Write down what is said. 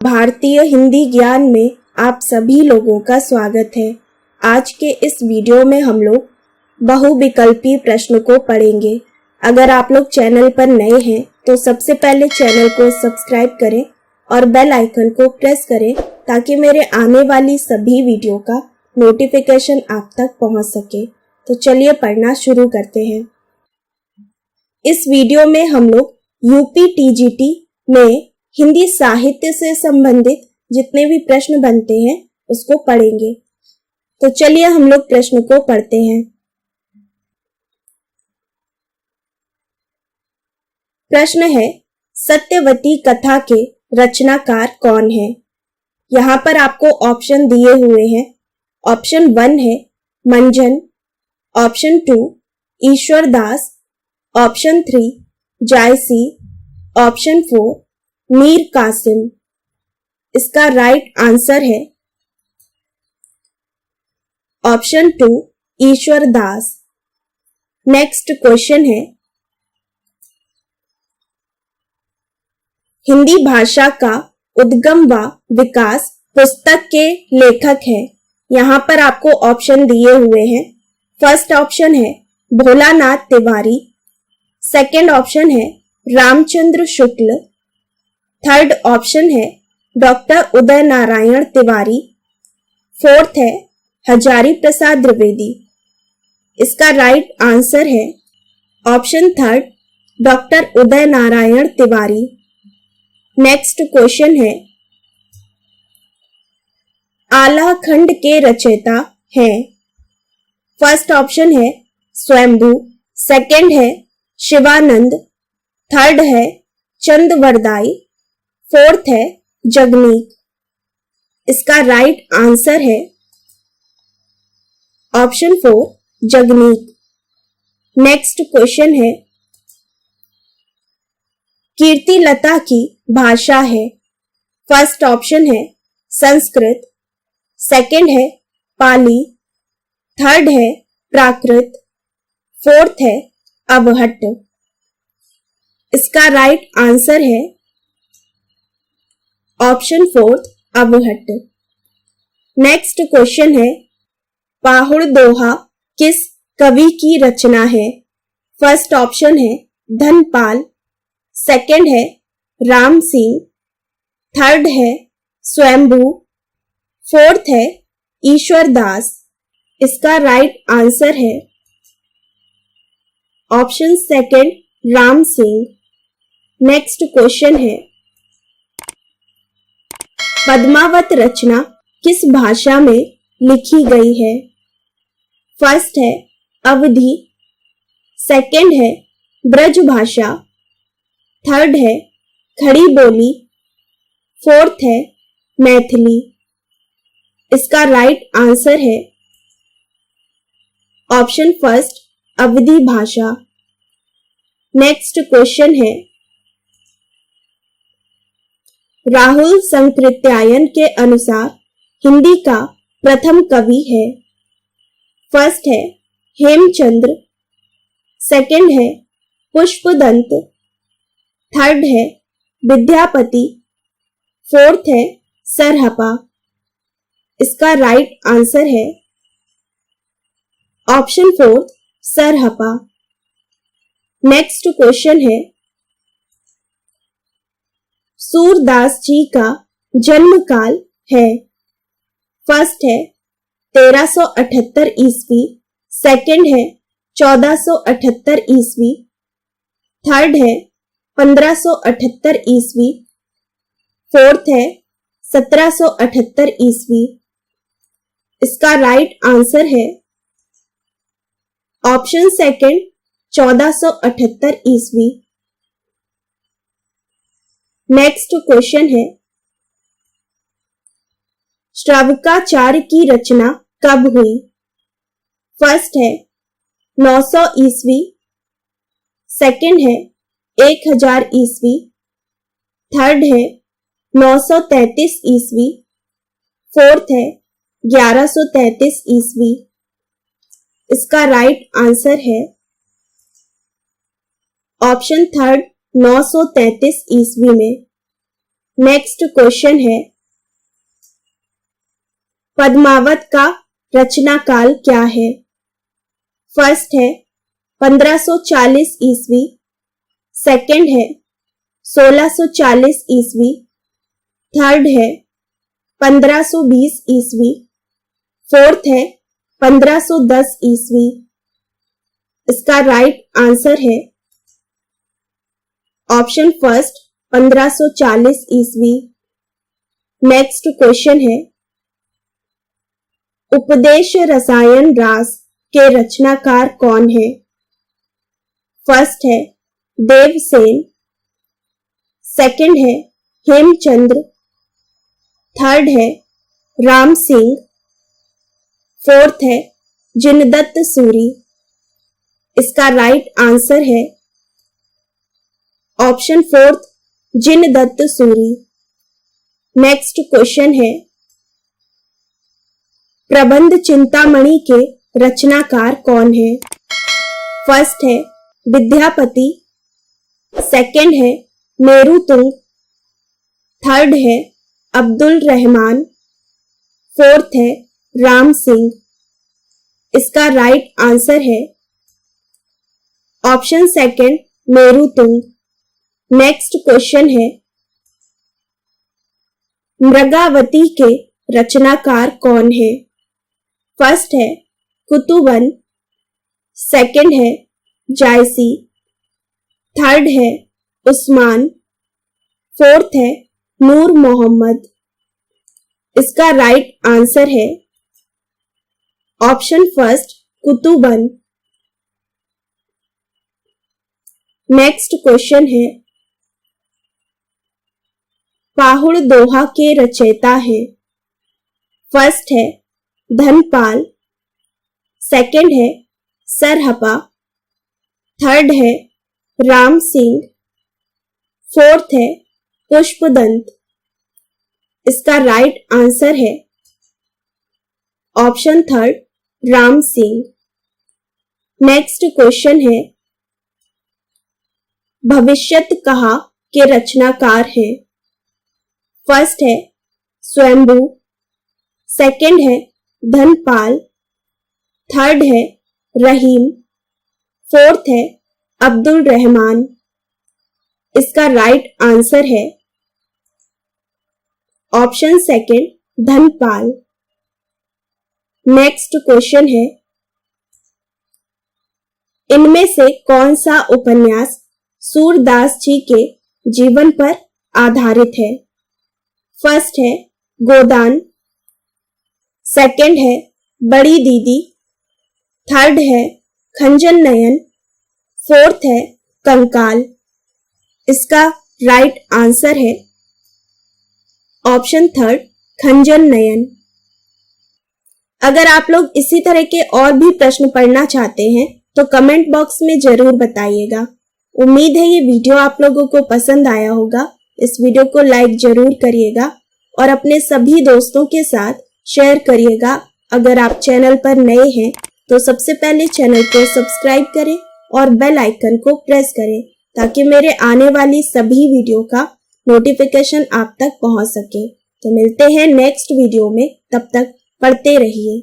भारतीय हिंदी ज्ञान में आप सभी लोगों का स्वागत है। आज के इस वीडियो में हम लोग बहुविकल्पी प्रश्न को पढ़ेंगे। अगर आप लोग चैनल पर नए हैं तो सबसे पहले चैनल को सब्सक्राइब करें और बेल आइकन को प्रेस करें ताकि मेरे आने वाली सभी वीडियो का नोटिफिकेशन आप तक पहुंच सके। तो चलिए पढ़ना शुरू करते हैं। इस वीडियो में हम लोग यूपी टीजीटी में हिंदी साहित्य से संबंधित जितने भी प्रश्न बनते हैं उसको पढ़ेंगे। तो चलिए हम लोग प्रश्न को पढ़ते हैं। प्रश्न है, सत्यवती कथा के रचनाकार कौन है? यहाँ पर आपको ऑप्शन दिए हुए हैं। ऑप्शन 1 है मंजन, ऑप्शन 2 ईश्वर दास, ऑप्शन 3 जायसी, ऑप्शन 4 मीर कासिम। इसका राइट आंसर है ऑप्शन 2 ईश्वर दास। नेक्स्ट क्वेश्चन है, हिंदी भाषा का उद्गम व विकास पुस्तक के लेखक है। यहाँ पर आपको ऑप्शन दिए हुए हैं। फर्स्ट ऑप्शन है भोलानाथ तिवारी, सेकंड ऑप्शन है रामचंद्र शुक्ल, थर्ड ऑप्शन है डॉक्टर उदय नारायण तिवारी, फोर्थ है हजारी प्रसाद द्विवेदी। इसका राइट आंसर है option third doctor Uday Narayan Tiwari. Next question है, आला खंड के रचयिता हैं। फर्स्ट ऑप्शन है स्वयंभू, सेकंड है शिवानंद, थर्ड है चंदवरदाई, फोर्थ है जगनीक। इसका राइट आंसर है ऑप्शन 4 जगनीक। नेक्स्ट क्वेश्चन है, कीर्तिलता की भाषा है। फर्स्ट ऑप्शन है संस्कृत, सेकंड है पाली, थर्ड है प्राकृत, फोर्थ है अवहट्ट। इसका राइट आंसर है ऑप्शन 4 अवहट्ट। नेक्स्ट क्वेश्चन है, पाहुड़ दोहा किस कवि की रचना है? फर्स्ट ऑप्शन है धनपाल, सेकंड है राम सिंह, थर्ड है स्वयंभू, फोर्थ है ईश्वर दास। इसका राइट आंसर है option second Ram Singh. Next question है, पद्मावत रचना किस भाषा में लिखी गई है? फर्स्ट है अवधी, सेकंड है ब्रज भाषा, थर्ड है खड़ी बोली, फोर्थ है मैथिली। इसका राइट आंसर है ऑप्शन फर्स्ट अवधी भाषा। नेक्स्ट क्वेश्चन है, राहुल संकृत्यायन के अनुसार हिंदी का प्रथम कवि है। फर्स्ट है हेमचंद्र, सेकंड है पुष्पदंत, थर्ड है विद्यापति, फोर्थ है सरहपा। इसका राइट आंसर है ऑप्शन 4 सरहपा। नेक्स्ट क्वेश्चन है, सूरदास जी का जन्म काल है। फर्स्ट है 1378 ईस्वी, सेकंड है 1478 ईस्वी, थर्ड है 1578 ईस्वी, फोर्थ है 1778 ईस्वी। इसका राइट आंसर है ऑप्शन सेकंड 1478 ईस्वी। नेक्स्ट क्वेश्चन है, श्रावकाचार्य की रचना कब हुई? फर्स्ट है 900 ईस्वी, सेकंड है 1000 ईस्वी, थर्ड है 933 ईस्वी, फोर्थ है 1133 ईस्वी। इसका राइट आंसर है ऑप्शन थर्ड 933 ईस्वी में। नेक्स्ट क्वेश्चन है, पद्मावत का रचना काल क्या है? फर्स्ट है 1540 ईस्वी, सेकंड है 1640 ईस्वी, थर्ड है 1520 ईस्वी, फोर्थ है 1510 ईस्वी। इसका राइट आंसर है ऑप्शन फर्स्ट 1540 ईस्वी। नेक्स्ट क्वेश्चन है, उपदेश रसायन रास के रचनाकार कौन है? फर्स्ट है देवसेन, सेकंड है हेमचंद्र, थर्ड है राम सिंह, फोर्थ है जिनदत्त सूरी। इसका राइट आंसर है option fourth Jinadatta Suri. Next question है, प्रबंध चिंतामणि के रचनाकार कौन है? फर्स्ट है विद्यापति, सेकंड है मेरुतुंग, थर्ड है अब्दुल रहमान, फोर्थ है राम सिंह। इसका राइट आंसर है option second Merutunga. Next question है, मृगावती के रचनाकार कौन है? फर्स्ट है कुतुबन, सेकंड है जायसी, थर्ड है उस्मान, फोर्थ है नूर मोहम्मद। इसका राइट आंसर है option first Kutuban. Next question है, पाहुड़ दोहा के रचयिता है? फर्स्ट है धनपाल, सेकंड है सरहपा, थर्ड है राम सिंह, फोर्थ है पुष्पदंत। इसका राइट आंसर है option third Ram Singh. Next question है, भविष्यत कहा के रचनाकार है? फर्स्ट है स्वयंभू, सेकंड है धनपाल, थर्ड है रहीम, फोर्थ है अब्दुल रहमान। इसका राइट आंसर है option second Dhanpal. Next question है, इनमें से कौन सा उपन्यास सूरदास जी के जीवन पर आधारित है? फर्स्ट है गोदान, सेकंड है बड़ी दीदी, थर्ड है खंजन नयन, फोर्थ है कंकाल। इसका राइट आंसर है ऑप्शन थर्ड खंजन नयन। अगर आप लोग इसी तरह के और भी प्रश्न पढ़ना चाहते हैं तो कमेंट बॉक्स में जरूर बताइएगा। उम्मीद है ये वीडियो आप लोगों को पसंद आया होगा। इस वीडियो को लाइक जरूर करिएगा और अपने सभी दोस्तों के साथ शेयर करिएगा। अगर आप चैनल पर नए हैं तो सबसे पहले चैनल को सब्सक्राइब करें और बेल आइकन को प्रेस करें ताकि मेरे आने वाली सभी वीडियो का नोटिफिकेशन आप तक पहुंच सके। तो मिलते हैं नेक्स्ट वीडियो में, तब तक पढ़ते रहिए।